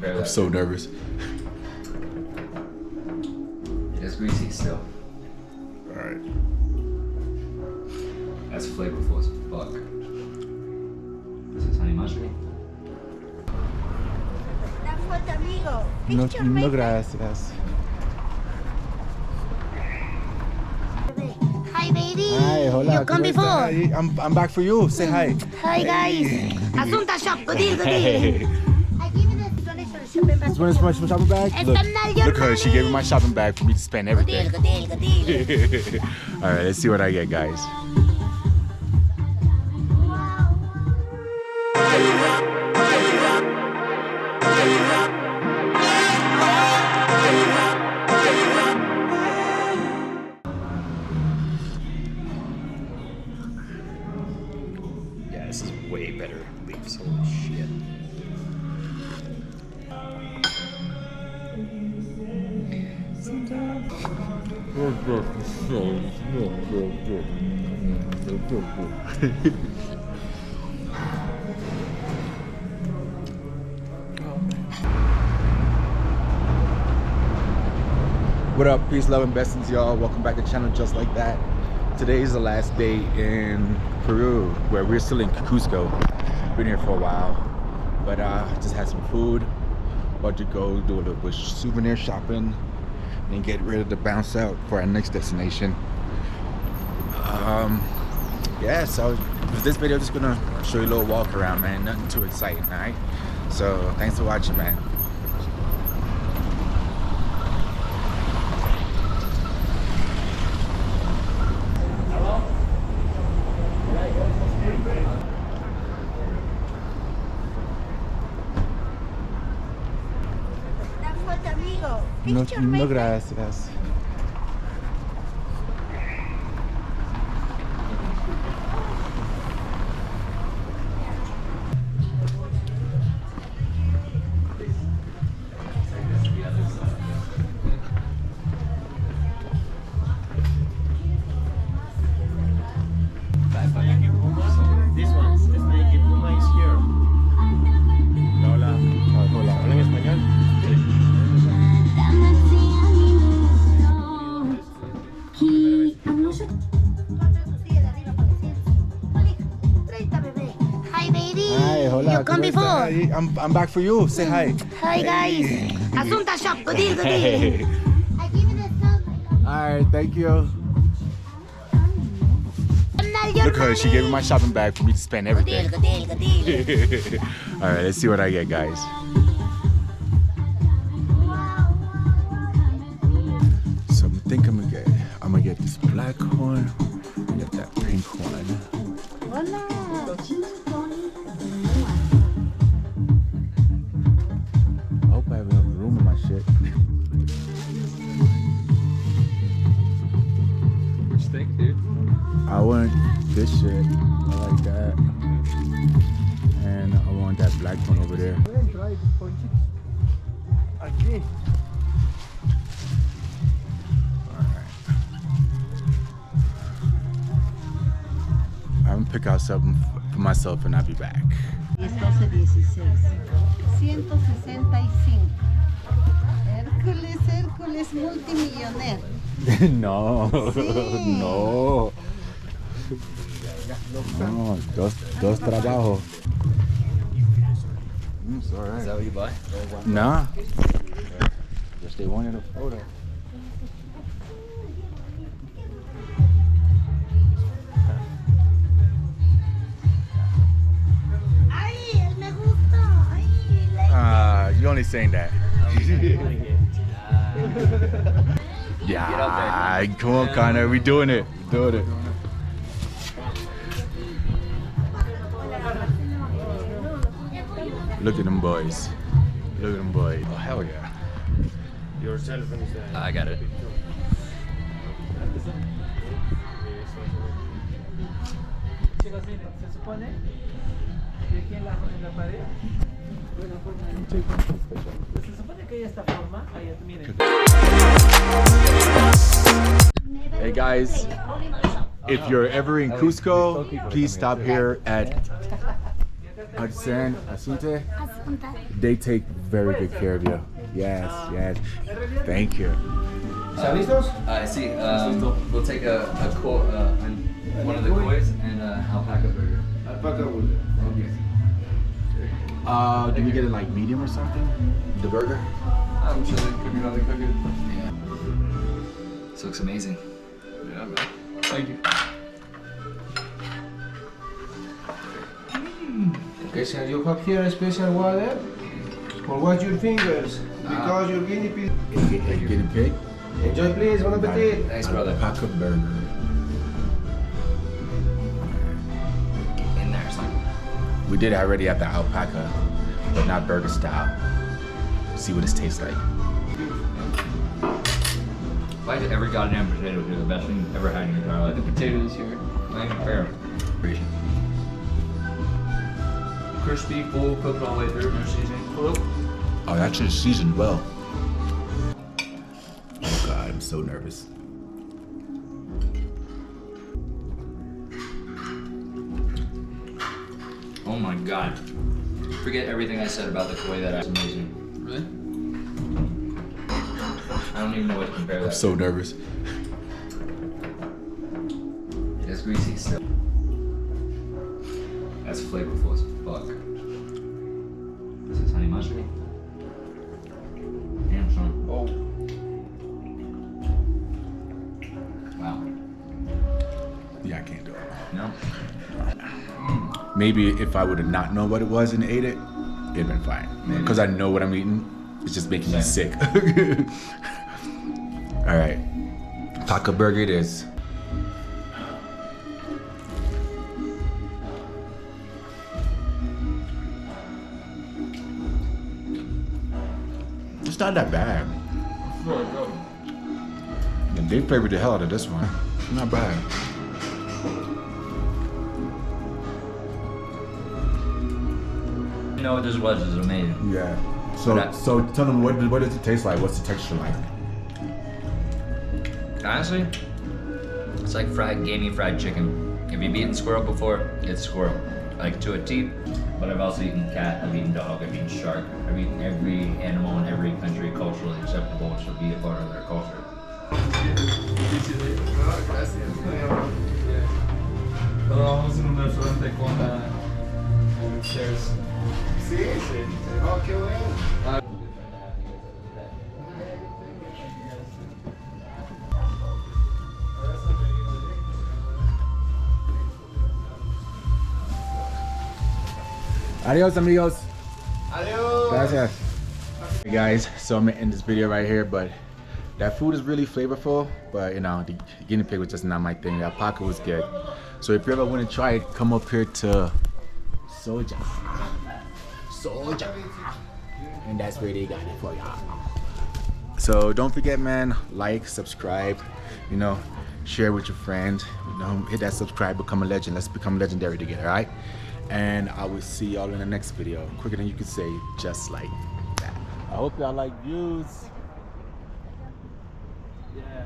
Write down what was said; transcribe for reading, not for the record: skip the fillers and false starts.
I'm so nervous. It is greasy still. Alright. That's flavorful as fuck. This is honey mustard. No gracias. Hi, baby. Hi, hola. You come before. I'm back for you. Say hi. Hi, guys. Asunta shop. Good deal, good deal. I give you this donation This one is my shopping bag. Look her. She gave me my shopping bag for me to spend everything. Good deal, good deal, good deal. All right, let's see what I get, guys. Yeah, this is way better leaves. Holy shit. What up, peace, love, and blessings, y'all. Welcome back to the channel Just Like That. Today is the last day in Peru, where we're still in Cusco. Been here for a while, but just had some food. About to go do a little bit souvenir shopping and get ready to bounce out for our next destination. Yeah, so for this video, I'm just gonna show you a little walk around, man. Nothing too exciting, all right? So thanks for watching, man. No gracias. This one, Snake Puma is here. Hola. Hola. ¿Hablan español? Hi, baby. Hi, hola. You come before. I'm back for you. Say hi. Hi, guys. Asunta shop. Good deal, good deal. I give you this. Alright, thank you. Look her, she gave me my shopping bag for me to spend everything. Good deal, good deal, good deal. Alright, let's see what I get, guys. So I think I'm gonna get this black one and get that pink one. Hola. I hope I have enough room in my shit. What you think, dude? I want this shit. I like that. And I want that black one over there. I'm gonna pick out something for myself and I'll be back. 1216. 165. Hércules multimillonario. No, Sí. no. No, dos trabajos. It's all Is right. that what you buy? Nah. Just they wanted a photo. Ay, me gusta. Ay, You only saying that. Yeah, come on, Connor. We doing it. We're doing it. Look at them boys. Look at them boys. Oh, hell yeah. Yourself and I got it. Chicos, miren, se supone que aquí en la pared, se supone que hay esta forma, ahí, miren. Hey guys, if you're ever in Cusco, please stop here at Hudson, Asunte. Asunta. They take very good care of you. Yes, yes. Thank you. ¿Están listos? Sí, we'll take one of the koi and alpaca burger. Alpaca burger. Okay. Do we get it like medium or something? The burger? I'm sure they cook it how they cook it. Yeah. This looks amazing. Yeah, man. Thank you. Okay, so you have here a special water for wash your fingers because your guinea pig. Guinea pig? Enjoy, please. Bon appetit. Thanks, brother. Alpaca burger. Get in there, son. We did it already at the alpaca, but not burger style. See what it tastes like. Why did every goddamn potato do the best thing you've ever had in your entire life? The potatoes here. Not even fair. Appreciate it. Crispy, full, cooked all the way through, no seasoning. Hello? Oh, that should seasoned well. Oh God, I'm so nervous. Oh my god. Forget everything I said about the koi that is amazing. Really? I don't even know what to compare that I'm so nervous. It's greasy still. That's flavorful as fuck. This is honey mustard. Damn, son. Oh. Wow. Yeah, I can't do it. No? Maybe if I would have not known what it was and ate it, it'd been fine. Because I know what I'm eating. It's just making me sick. All right, taco burger it is. It's not that bad. And they flavored the hell out of this one. Not bad. You know what this was is amazing. Yeah. So tell them what does it taste like? What's the texture like? Honestly, it's like gamey fried chicken. If you've eaten squirrel before, it's squirrel. Like to a T. But I've also eaten cat, I've eaten dog, I've eaten shark. I've eaten every animal in every country culturally acceptable to be a part of their culture. Trabajamos en un restaurante con chairs. Sí, sí. Oh, qué bueno. Adios, amigos. Adios. Gracias. Hey guys, so I'm gonna end this video right here, but that food is really flavorful, but you know, the guinea pig was just not my thing. The alpaca was good. So if you ever want to try it, come up here to Soja. And that's where they got it for y'all. So don't forget, man, like, subscribe, you know, share with your friends, you know, hit that subscribe, become a legend. Let's become legendary together, all right? And I will see y'all in the next video. Quicker than you can say, just like that. I hope y'all like views. Yeah.